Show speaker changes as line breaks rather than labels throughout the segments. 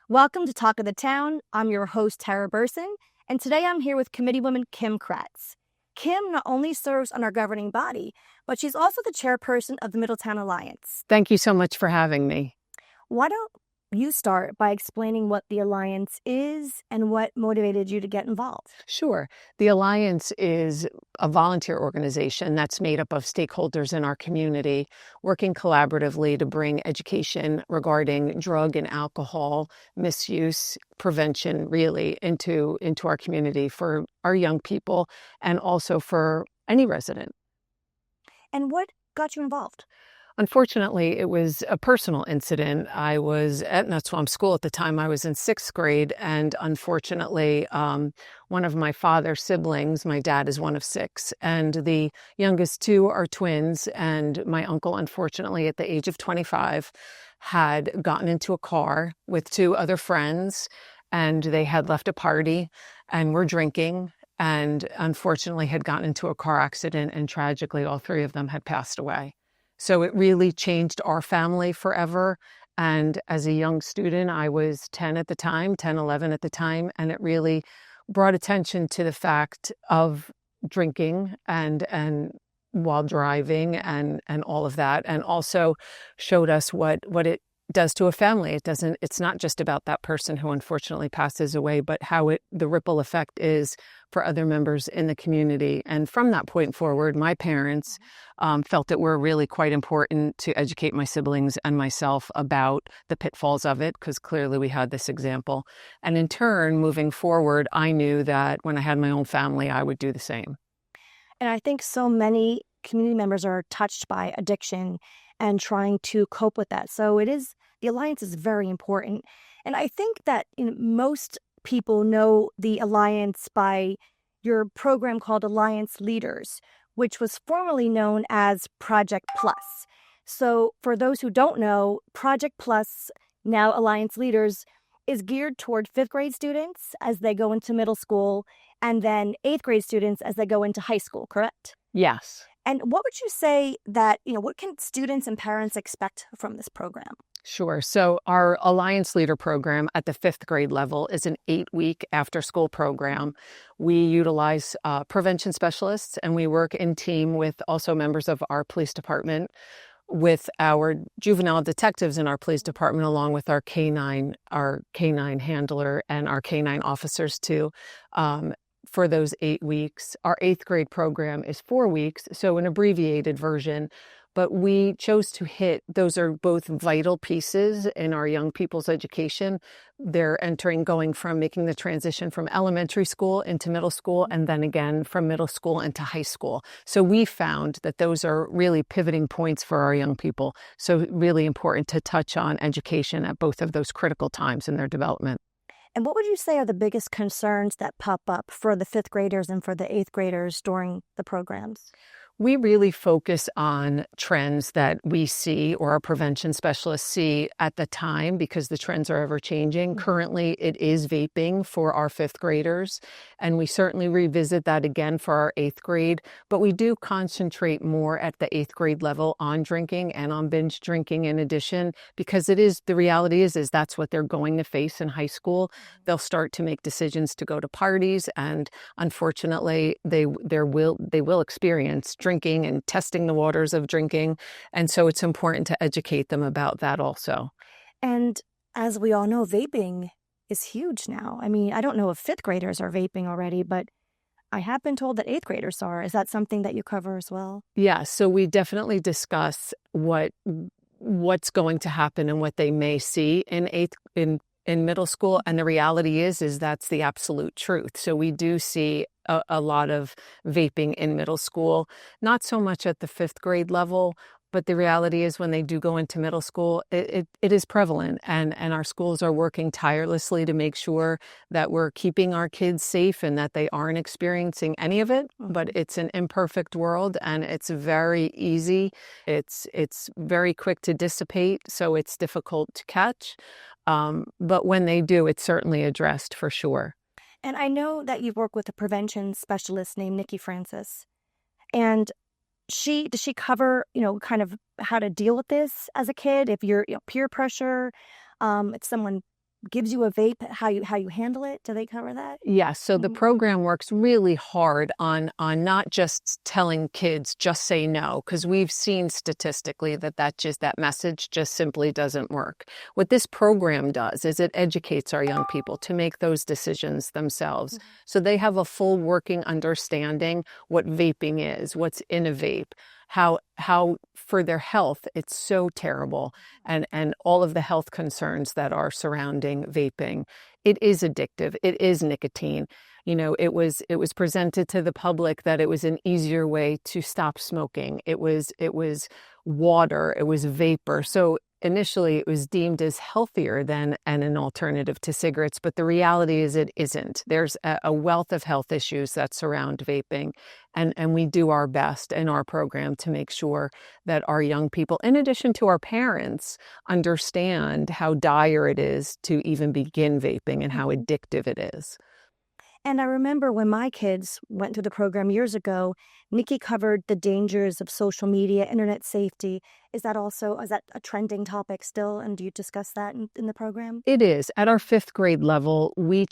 Welcome to Talk of the Town. I'm your host, Tara Berson, and today I'm here with Committeewoman Kim Kratz. Kim not only serves on our governing body, but she's also the chairperson of the Middletown Alliance.
Thank you so much for having me.
Why don't you start by explaining what the Alliance is and what motivated you to get involved?
Sure. The Alliance is a volunteer organization that's made up of stakeholders in our community working collaboratively to bring education regarding drug and alcohol misuse prevention really into our community for our young people and also for any resident.
And what got you involved?
Unfortunately, it was a personal incident. I was at Nutswam School at the time. I was in 6th grade, and unfortunately, one of my father's siblings, my dad is one of 6, and the youngest 2 are twins, and my uncle, unfortunately, at the age of 25, had gotten into a car with 2 other friends, and they had left a party and were drinking, and unfortunately had gotten into a car accident, and tragically, all 3 of them had passed away. So it really changed our family forever. And as a young student, I was 10 at the time, 10, 11 at the time, and it really brought attention to the fact of drinking and while driving and all of that, and also showed us what it does to a family. It's not just about that person who unfortunately passes away, but how the ripple effect is for other members in the community. And from that point forward, my parents felt it were really quite important to educate my siblings and myself about the pitfalls of it, because clearly we had this example. And in turn, moving forward, I knew that when I had my own family, I would do the same.
And I think so many community members are touched by addiction and trying to cope with that. So the Alliance is very important. And I think that most people know the Alliance by your program called Alliance Leaders, which was formerly known as Project Plus. So for those who don't know, Project Plus, now Alliance Leaders, is geared toward 5th grade students as they go into middle school, and then 8th grade students as they go into high school, correct?
Yes.
And what would you say that, what can students and parents expect from this program?
Sure. So our Alliance Leader program at the 5th grade level is an 8-week after-school program. We utilize prevention specialists, and we work in team with also members of our police department, with our juvenile detectives in our police department, along with our canine handler and our canine officers too. For those 8 weeks. Our 8th grade program is 4 weeks, so an abbreviated version, but we chose to hit, those are both vital pieces in our young people's education. They're going from making the transition from elementary school into middle school, and then again from middle school into high school. So we found that those are really pivoting points for our young people. So really important to touch on education at both of those critical times in their development.
And what would you say are the biggest concerns that pop up for the 5th graders and for the 8th graders during the programs?
We really focus on trends that we see or our prevention specialists see at the time, because the trends are ever changing. Mm-hmm. Currently, it is vaping for our 5th graders, and we certainly revisit that again for our 8th grade, but we do concentrate more at the 8th grade level on drinking and on binge drinking in addition, because the reality is that's what they're going to face in high school. Mm-hmm. They'll start to make decisions to go to parties, and unfortunately, they will experience drinking and testing the waters of drinking. And so it's important to educate them about that also.
And as we all know, vaping is huge now. I mean, I don't know if 5th graders are vaping already, but I have been told that 8th graders are. Is that something that you cover as well?
Yeah, so we definitely discuss what's going to happen and what they may see in middle school. And the reality is that's the absolute truth. So we do see a lot of vaping in middle school, not so much at the 5th grade level, but the reality is when they do go into middle school, it is prevalent. And our schools are working tirelessly to make sure that we're keeping our kids safe and that they aren't experiencing any of it. Mm-hmm. But it's an imperfect world, and it's very easy. It's very quick to dissipate, so it's difficult to catch. But when they do, it's certainly addressed for sure.
And I know that you work with a prevention specialist named Nikki Francis. And does she cover, kind of how to deal with this as a kid? If you're peer pressure, if someone gives you a vape, how you handle it? Do they cover that?
Yes, so the
Mhm.
program works really hard on not just telling kids just say no, because we've seen statistically that message just simply doesn't work. What this program does is it educates our young people to make those decisions themselves. So they have a full working understanding what vaping is, what's in a vape, how for their health it's so terrible, and all of the health concerns that are surrounding vaping. It is addictive. It is nicotine. It was presented to the public that it was an easier way to stop smoking. It was water. It was vapor. So initially it was deemed as healthier than an alternative to cigarettes, but the reality is it isn't. There's a wealth of health issues that surround vaping, and we do our best in our program to make sure that our young people, in addition to our parents, understand how dire it is to even begin vaping and how addictive it is.
And I remember when my kids went through the program years ago, Nikki covered the dangers of social media, internet safety. Is that a trending topic still? And do you discuss that in the program?
It is. At our fifth grade level, we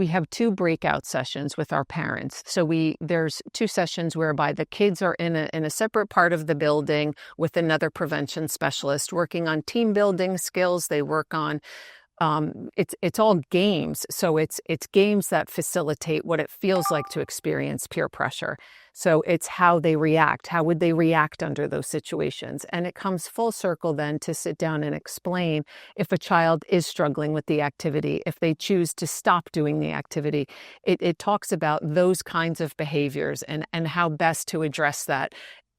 have two breakout sessions with our parents. So there's two sessions whereby the kids are in a separate part of the building with another prevention specialist working on team building skills. They work on it's all games. So it's games that facilitate what it feels like to experience peer pressure. So it's how they react. How would they react under those situations? And it comes full circle then to sit down and explain if a child is struggling with the activity, if they choose to stop doing the activity. It talks about those kinds of behaviors and how best to address that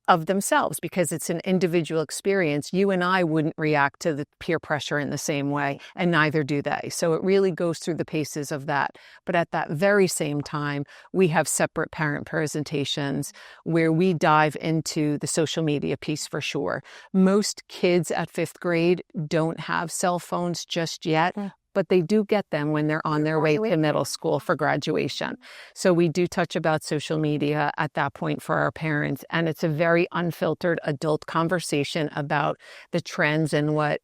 of themselves, because it's an individual experience. You and I wouldn't react to the peer pressure in the same way, and neither do they. So it really goes through the paces of that. But at that very same time, we have separate parent presentations where we dive into the social media piece for sure. Most kids at fifth grade don't have cell phones just yet, but they do get them when they're on their way to middle school for graduation. So we do touch about social media at that point for our parents, and it's a very unfiltered adult conversation about the trends and what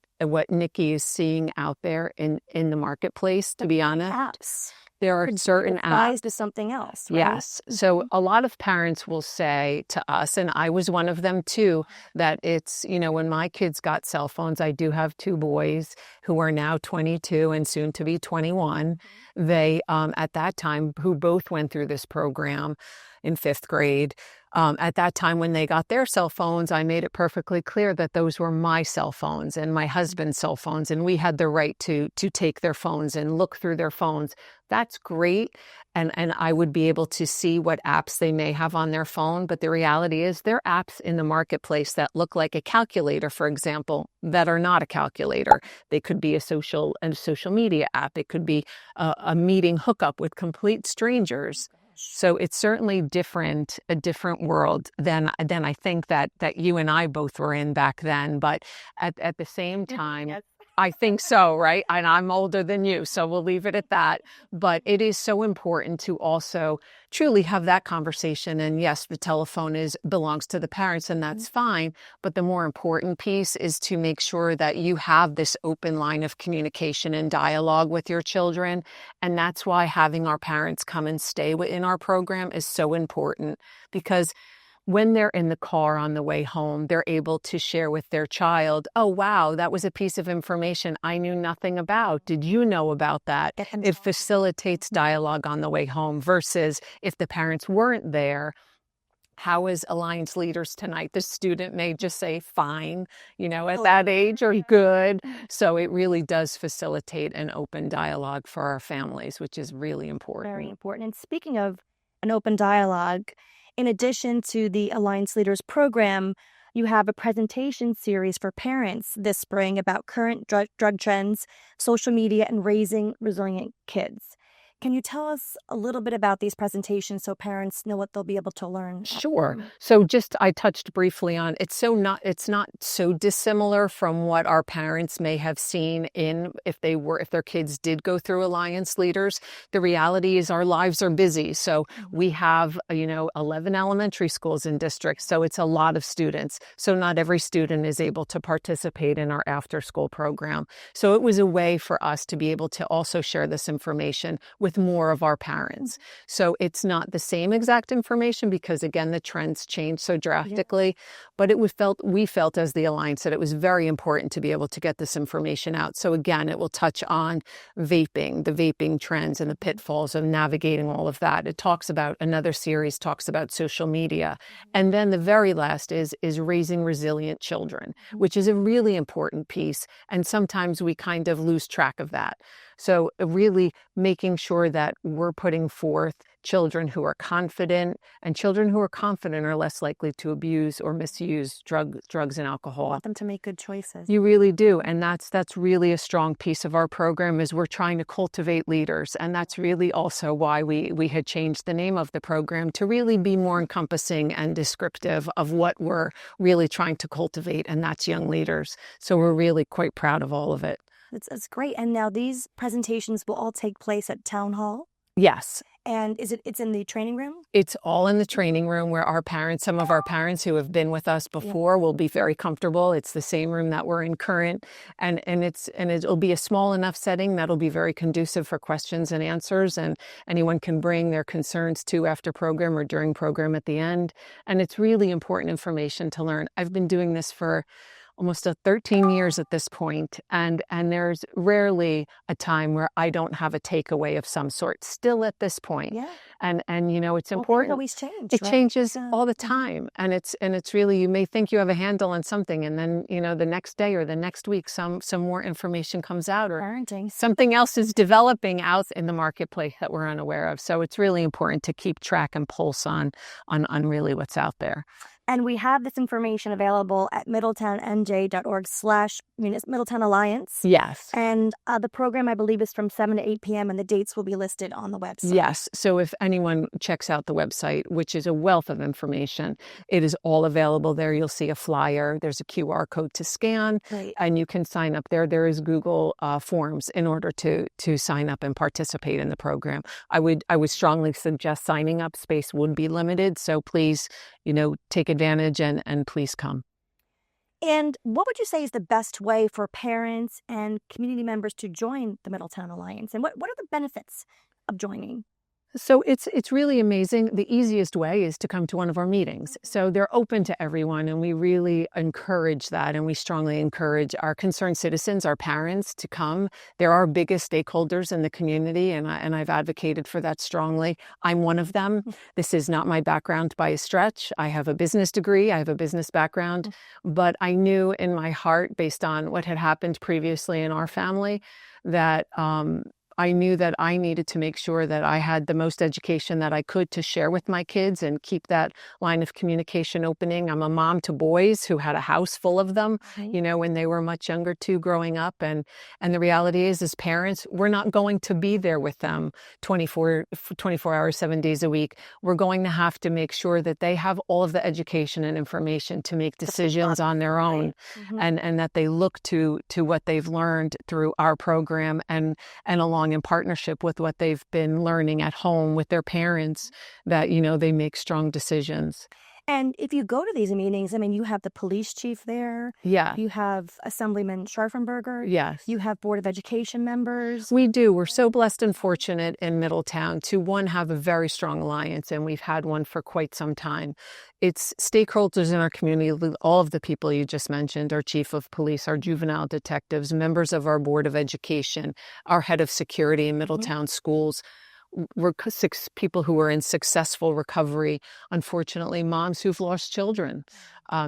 Nikki is seeing out there in the marketplace, to be honest.
Apps.
There are certain apps.
To something else, right?
Yes. So a lot of parents will say to us, and I was one of them too, that it's, when my kids got cell phones, I do have two boys who are now 22 and soon to be 21. They, at that time, who both went through this program in fifth grade, at that time when they got their cell phones, I made it perfectly clear that those were my cell phones and my husband's cell phones, and we had the right to take their phones and look through their phones. That's great. And I would be able to see what apps they may have on their phone. But the reality is there are apps in the marketplace that look like a calculator, for example, that are not a calculator. They could be a social media app. It could be a meeting hookup with complete strangers. So it's certainly a different world than I think that you and I both were in back then. But at the same time, yes. I think so, right? And I'm older than you, so we'll leave it at that. But it is so important to also truly have that conversation. And yes, the telephone belongs to the parents, and that's fine. But the more important piece is to make sure that you have this open line of communication and dialogue with your children. And that's why having our parents come and stay within our program is so important, because when they're in the car on the way home, they're able to share with their child, oh, wow, that was a piece of information I knew nothing about. Did you know about that? It facilitates dialogue on the way home versus if the parents weren't there. How is Alliance Leaders tonight? The student may just say, fine, at that age, or good. So it really does facilitate an open dialogue for our families, which is really important.
Very important. And speaking of an open dialogue, in addition to the Alliance Leaders program, you have a presentation series for parents this spring about current drug trends, social media, and raising resilient kids. Can you tell us a little bit about these presentations so parents know what they'll be able to learn?
Sure. So just I touched briefly on it's not so dissimilar from what our parents may have seen if their kids did go through Alliance leaders. The reality is our lives are busy. So we have, 11 elementary schools in districts. So it's a lot of students. So not every student is able to participate in our after school program. So it was a way for us to be able to also share this information with more of our parents. So it's not the same exact information because, again, the trends change so drastically. But we felt as the Alliance that it was very important to be able to get this information out. So again, it will touch on vaping, the vaping trends and the pitfalls of navigating all of that. It talks about, another series talks about social media. And then the very last is raising resilient children, which is a really important piece. And sometimes we kind of lose track of that. So really making sure that we're putting forth children who are confident, and children who are confident are less likely to abuse or misuse drugs and alcohol.
You want them to make good choices.
You really do. And that's really a strong piece of our program, is we're trying to cultivate leaders. And that's really also why we had changed the name of the program to really be more encompassing and descriptive of what we're really trying to cultivate, and that's young leaders. So we're really quite proud of all of it.
That's great. And now these presentations will all take place at Town Hall?
Yes.
And it's in the training room?
It's all in the training room where some of our parents who have been with us before will be very comfortable. It's the same room that we're in current, and it'll be a small enough setting that'll be very conducive for questions and answers, and anyone can bring their concerns to after program or during program at the end. And it's really important information to learn. I've been doing this for almost 13 years at this point, and there's rarely a time where I don't have a takeaway of some sort still at this point.
Yeah.
And it's important.
It always changes.
It changes all the time. And it's really, you may think you have a handle on something, and then, the next day or the next week, some more information comes out, or
parenting.
Something else is developing out in the marketplace that we're unaware of. So it's really important to keep track and pulse on really what's out there.
And we have this information available at middletownnj.org/Middletown Alliance.
Yes.
And the program, I believe, is from 7 to 8 p.m. and the dates will be listed on the website.
Yes. So if anyone checks out the website, which is a wealth of information, it is all available there. You'll see a flyer. There's a QR code to scan.
Great.
And you can sign up there. There is Google Forms in order to sign up and participate in the program. I would strongly suggest signing up. Space would be limited. So please, take advantage and please come.
And what would you say is the best way for parents and community members to join the Middletown Alliance? And what are the benefits of joining?
So it's really amazing. The easiest way is to come to one of our meetings. So they're open to everyone, and we really encourage that, and we strongly encourage our concerned citizens, our parents, to come. They're our biggest stakeholders in the community, and I've advocated for that strongly. I'm one of them. This is not my background by a stretch. I have a business degree. I have a business background, but I knew in my heart, based on what had happened previously in our family, that I knew that I needed to make sure that I had the most education that I could to share with my kids and keep that line of communication opening. I'm a mom to boys who had a house full of them, when they were much younger too, growing up. And the reality is, as parents, we're not going to be there with them 24 hours, 7 days a week. We're going to have to make sure that they have all of the education and information to make decisions on their own, and that they look to what they've learned through our program and along in partnership with what they've been learning at home with their parents, that, they make strong decisions.
And if you go to these meetings, you have the police chief there.
Yeah.
You have Assemblyman Scharfenberger.
Yes.
You have Board of Education members.
We do. We're so blessed and fortunate in Middletown to, have a very strong alliance, and we've had one for quite some time. It's stakeholders in our community, all of the people you just mentioned, our chief of police, our juvenile detectives, members of our Board of Education, our head of security in Middletown schools. We're 6 people who are in successful recovery, unfortunately, moms who've lost children.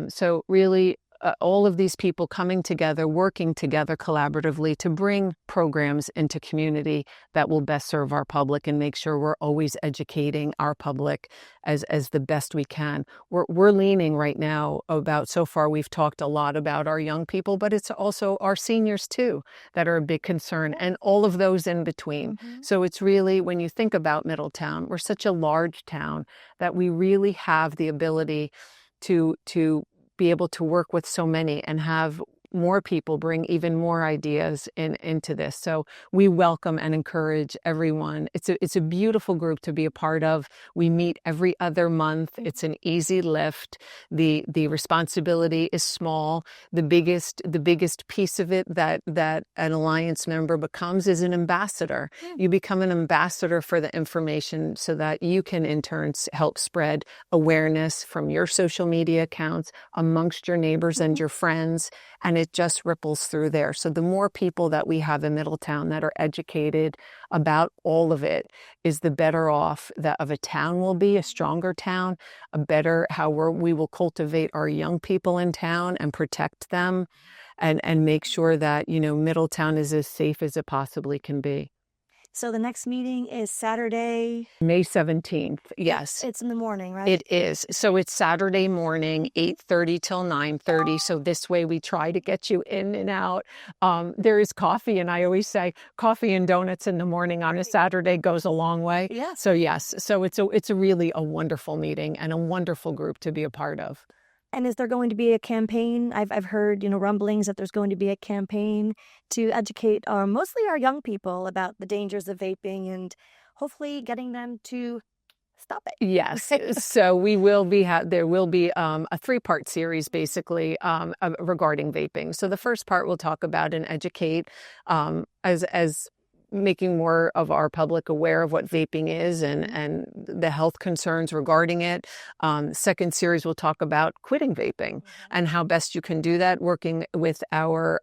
So really all of these people coming together, working together collaboratively to bring programs into community that will best serve our public and make sure we're always educating our public as the best we can. We're leaning right now about, so far we've talked a lot about our young people, but it's also our seniors too that are a big concern, and all of those in between. So it's really, when you think about Middletown, we're such a large town that we really have the ability to be able to work with so many and have more people bring even more ideas into this. So we welcome and encourage everyone. It's a beautiful group to be a part of. We meet every other month. It's an easy lift. The responsibility is small. The biggest piece of it that an Alliance member becomes is an ambassador. You become an ambassador for the information so that you can in turn help spread awareness from your social media accounts amongst your neighbors and your friends. And it just ripples through there. So the more people that we have in Middletown that are educated about all of it, is the better off that of a town will be, a stronger town, a better how we will cultivate our young people in town and protect them and make sure that, Middletown is as safe as it possibly can be.
So the next meeting is Saturday,
May 17th. Yes.
It's in the morning, right?
It is. So it's Saturday morning, 8:30 till 9:30. So this way we try to get you in and out. There is coffee, and I always say coffee and donuts in the morning on a Saturday goes a long way.
Yeah.
So yes. So it's really a wonderful meeting and a wonderful group to be a part of.
And is there going to be a campaign? I've heard, rumblings that there's going to be a campaign to educate mostly our young people about the dangers of vaping and hopefully getting them to stop it.
Yes. So we will be, there will be a 3-part series basically regarding vaping. So the first part we'll talk about and educate as making more of our public aware of what vaping is and the health concerns regarding it. Second series, we'll talk about quitting vaping and how best you can do that, working with our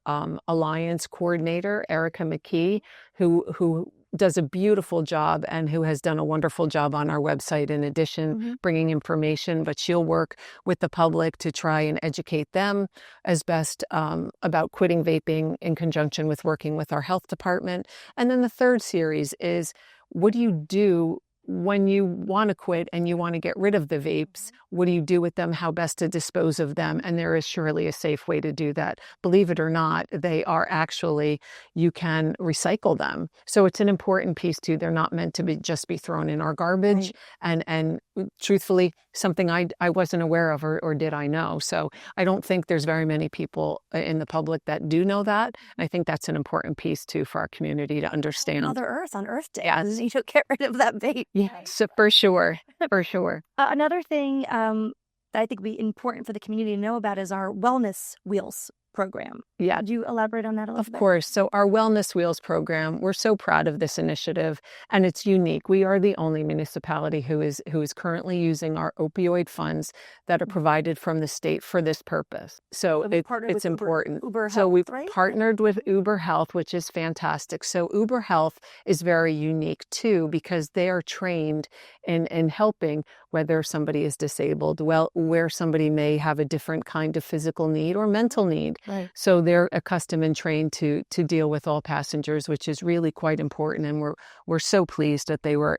Alliance coordinator, Erica McKee, who does a beautiful job and who has done a wonderful job on our website in addition, bringing information, but she'll work with the public to try and educate them as best about quitting vaping in conjunction with working with our health department. And then the third series is, what do you do when you want to quit and you want to get rid of the vapes? What do you do with them? How best to dispose of them? And there is surely a safe way to do that. Believe it or not, they are actually, you can recycle them. So it's an important piece too. They're not meant to just be thrown in our garbage. Right. And truthfully, something I wasn't aware of or did I know. So I don't think there's very many people in the public that do know that. I think that's an important piece too for our community to understand.
Mother Earth on Earth Day.
Yes.
You don't get rid of that vape.
Yes, for sure. For sure.
Another thing that I think would be important for the community to know about is our Wellness Wheels program.
Yeah.
Could you elaborate on that a little bit?
Of course. So our Wellness Wheels program, we're so proud of this initiative, and it's unique. We are the only municipality who is currently using our opioid funds that are provided from the state for this purpose. So it's important.
Uber Health,
so we've
right?
partnered with Uber Health, which is fantastic. So Uber Health is very unique too, because they are trained in helping whether somebody is disabled, where somebody may have a different kind of physical need or mental need.
Right.
So they're accustomed and trained to deal with all passengers, which is really quite important. And we're so pleased that they were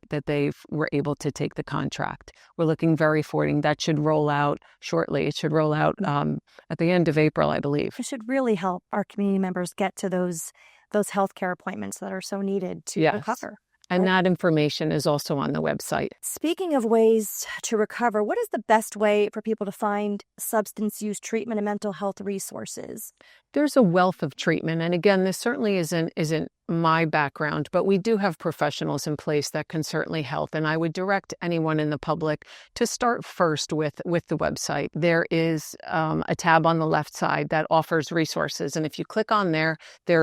able to take the contract. We're looking very forward. That should roll out shortly. It should roll out at the end of April, I believe.
It should really help our community members get to those healthcare appointments that are so needed to recover.
And that information is also on the website.
Speaking of ways to recover, what is the best way for people to find substance use treatment and mental health resources?
There's a wealth of treatment. And again, this certainly isn't my background, but we do have professionals in place that can certainly help. And I would direct anyone in the public to start first with the website. There is a tab on the left side that offers resources. And if you click on there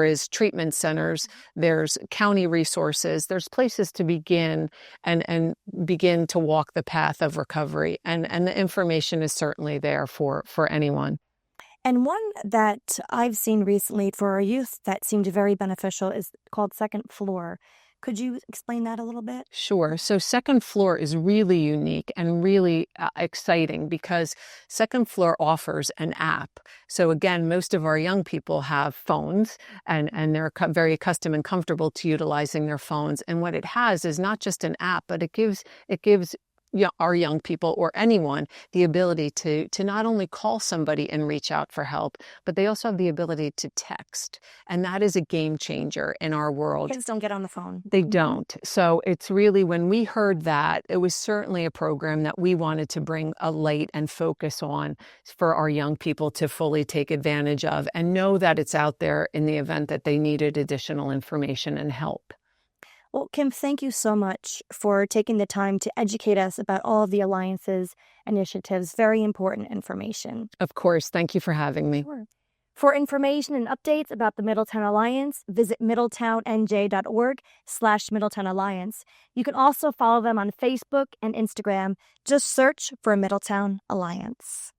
is treatment centers, there's county resources, there's places to begin and begin to walk the path of recovery. And the information is certainly there for anyone.
And one that I've seen recently for our youth that seemed very beneficial is called Second Floor. Could you explain that a little bit?
Sure. So Second Floor is really unique and really exciting because Second Floor offers an app. So again, most of our young people have phones and they're very accustomed and comfortable to utilizing their phones. And what it has is not just an app, but it gives our young people or anyone the ability to not only call somebody and reach out for help, but they also have the ability to text. And that is a game changer in our world.
Kids don't get on the phone.
They don't. So it's really, when we heard that, it was certainly a program that we wanted to bring a light and focus on for our young people to fully take advantage of and know that it's out there in the event that they needed additional information and help.
Well, Kim, thank you so much for taking the time to educate us about all of the Alliance's initiatives. Very important information.
Of course. Thank you for having me.
Sure. For information and updates about the Middletown Alliance, visit middletownnj.org/Middletown Alliance. You can also follow them on Facebook and Instagram. Just search for Middletown Alliance.